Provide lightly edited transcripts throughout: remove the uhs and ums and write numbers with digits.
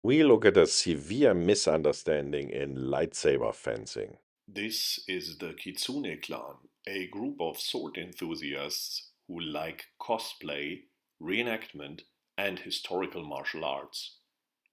We look at a severe misunderstanding in lightsaber fencing. This is the Kitsune clan, a group of sword enthusiasts who like cosplay, reenactment, and historical martial arts.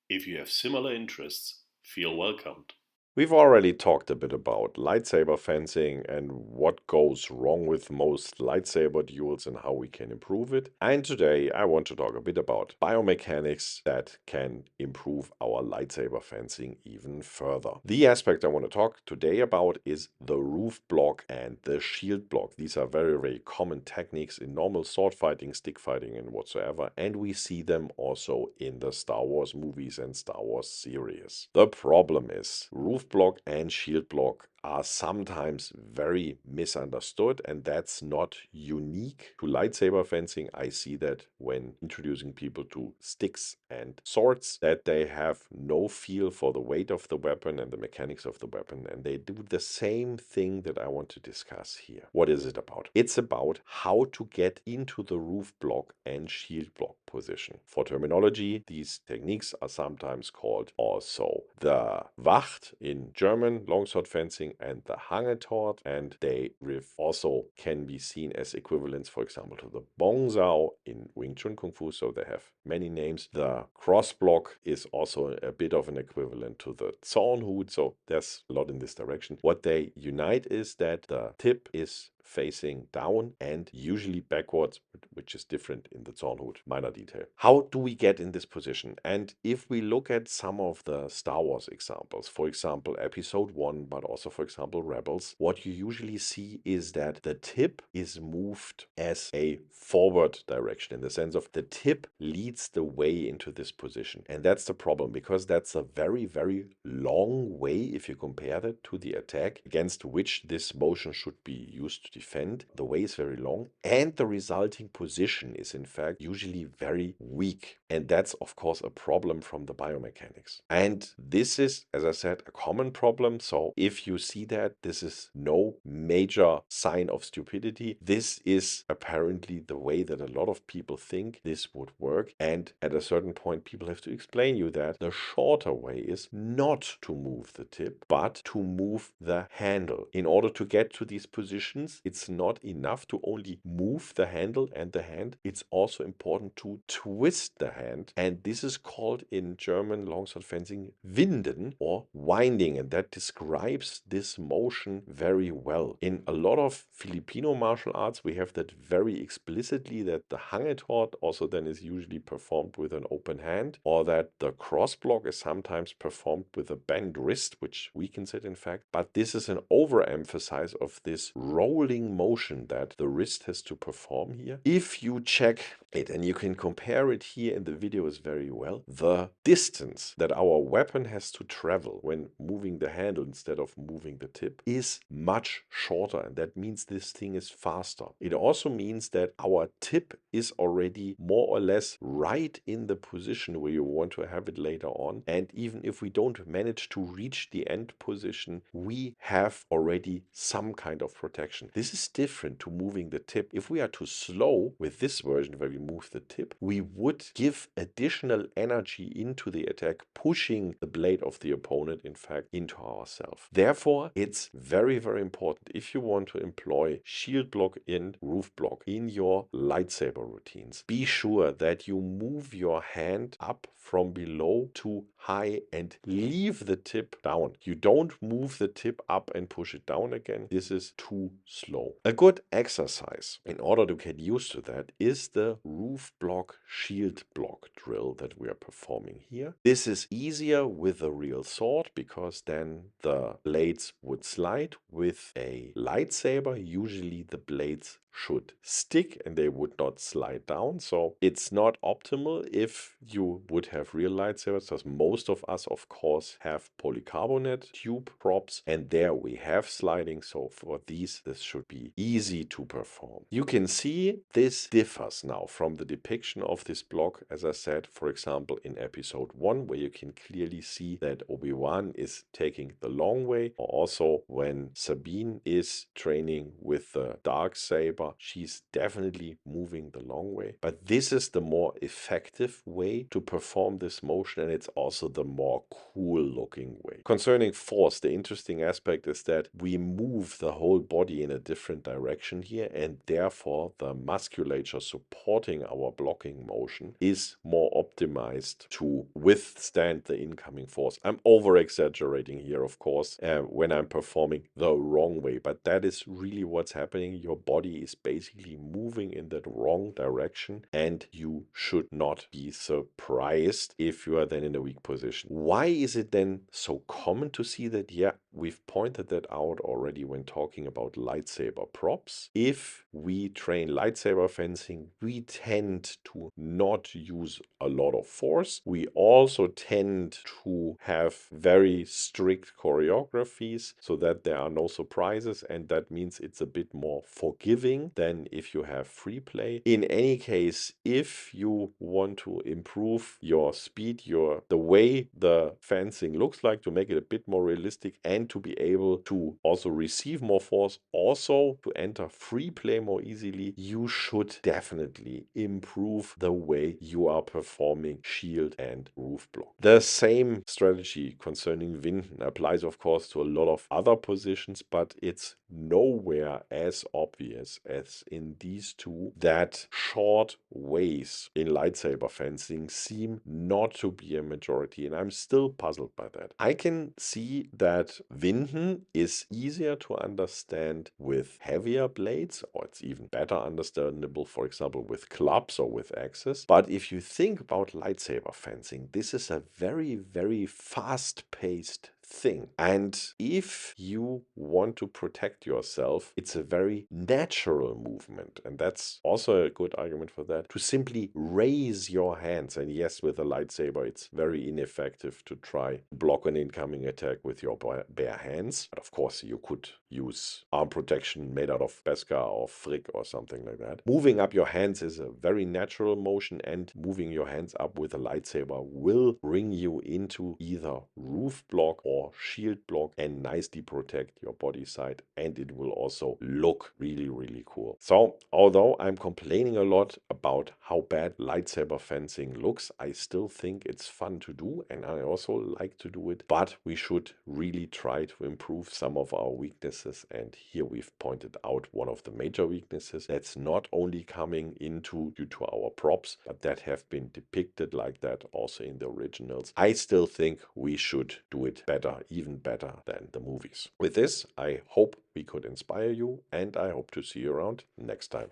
If you have similar interests, feel welcomed. We've already talked a bit about lightsaber fencing and what goes wrong with most lightsaber duels and how we can improve it. And today I want to talk a bit about biomechanics that can improve our lightsaber fencing even further. The aspect I want to talk today about is the roof block and the shield block. These are very, very common techniques in normal sword fighting, stick fighting, and whatsoever. And we see them also in the Star Wars movies and Star Wars series. The problem is roof block and shield block are sometimes very misunderstood, and that's not unique to lightsaber fencing. I see that when introducing people to sticks and swords, that they have no feel for the weight of the weapon and the mechanics of the weapon, and they do the same thing that I want to discuss here. What is it about? It's about how to get into the roof block and shield block position. For terminology, these techniques are sometimes called also the Wacht in German longsword fencing and the Hangetort, and they also can be seen as equivalents, for example, to the Bongzao in Wing Chun Kung Fu, so they have many names. The cross block is also a bit of an equivalent to the Zornhut, so there's a lot in this direction. What they unite is that the tip is facing down and usually backwards, which is different in the Zornhut. Minor detail. How do we get in this position? And if we look at some of the Star Wars examples, for example, Episode 1, but also, for example, Rebels, what you usually see is that the tip is moved as a forward direction in the sense of the tip leads the way into this position. And that's the problem because that's a very, very long way if you compare that to the attack against which this motion should be used to defend. The way is very long and the resulting position is in fact usually very weak. And that's of course a problem from the biomechanics. And this is, as I said, a common problem. So if you see that, this is no major sign of stupidity. This is apparently the way that a lot of people think this would work. And at a certain point, people have to explain you that the shorter way is not to move the tip, but to move the handle. In order to get to these positions, it's not enough to only move the handle and the hand. It's also important to twist the hand. And this is called in German longsword fencing Winden or winding. And that describes this motion very well. In a lot of Filipino martial arts, we have that very explicitly, that the Hangetort also then is usually performed with an open hand, or that the cross block is sometimes performed with a bent wrist, which weakens it in fact. But this is an overemphasis of this rolling motion that the wrist has to perform here. If you check it, and you can compare it here in the videos very well, the distance that our weapon has to travel when moving the handle instead of moving the tip is much shorter, and that means this thing is faster. It also means that our tip is already more or less right in the position where you want to have it later on, and even if we don't manage to reach the end position, we have already some kind of protection. This is different to moving the tip. If we are too slow with this version where we move the tip, we would give additional energy into the attack, pushing the blade of the opponent in fact into ourselves. Therefore, it's very, very important if you want to employ shield block and roof block in your lightsaber routines. Be sure that you move your hand up from below to high and leave the tip down. You don't move the tip up and push it down again. This is too slow. A good exercise in order to get used to that is the roof block shield block drill that we are performing here. This is easier with a real sword because then the blades would slide. With a lightsaber, usually the blades should stick and they would not slide down. So it's not optimal if you would have real lightsabers, because most of us, of course, have polycarbonate tube props, and there we have sliding. So for these, this should be easy to perform. You can see this differs now from the depiction of this block, as I said, for example, in episode 1, where you can clearly see that Obi-Wan is taking the long way, or also when Sabine is training with the dark saber, she's definitely moving the long way. But this is the more effective way to perform perform this motion, and it's also the more cool looking way. Concerning force, the interesting aspect is that we move the whole body in a different direction here, and therefore the musculature supporting our blocking motion is more optimized to withstand the incoming force. I'm over exaggerating here, of course, when I'm performing the wrong way, but that is really what's happening. Your body is basically moving in that wrong direction, and you should not be surprised if you are then in a weak position. Why is it then so common to see that? Yeah, we've pointed that out already when talking about lightsaber props. If we train lightsaber fencing, we tend to not use a lot of force. We also tend to have very strict choreographies so that there are no surprises, and that means it's a bit more forgiving than if you have free play. In any case, if you want to improve your speed, the way the fencing looks like, to make it a bit more realistic and to be able to also receive more force, also to enter free play more easily, you should definitely improve the way you are performing shield and roof block. The same strategy concerning Winden applies, of course, to a lot of other positions, but it's nowhere as obvious as in these two that short ways in lightsaber fencing seem not to be a majority, and I'm still puzzled by that. I can see that Winden is easier to understand with heavier blades, or it's even better understandable, for example, with clubs or with axes. But if you think about lightsaber fencing, this is a very, very fast-paced thing. And if you want to protect yourself, it's a very natural movement. And that's also a good argument for that, to simply raise your hands. And yes, with a lightsaber, it's very ineffective to try to block an incoming attack with your bare hands. But of course, you could use arm protection made out of Beskar or Frick or something like that. Moving up your hands is a very natural motion, and moving your hands up with a lightsaber will bring you into either roof block or shield block and nicely protect your body side, and it will also look really, really cool. So although I'm complaining a lot about how bad lightsaber fencing looks, I still think it's fun to do, and I also like to do it, but we should really try to improve some of our weaknesses, and here we've pointed out one of the major weaknesses that's not only coming into due to our props, but that have been depicted like that also in the originals. I still think we should do it better, even better than the movies. With this, I hope we could inspire you, and I hope to see you around next time.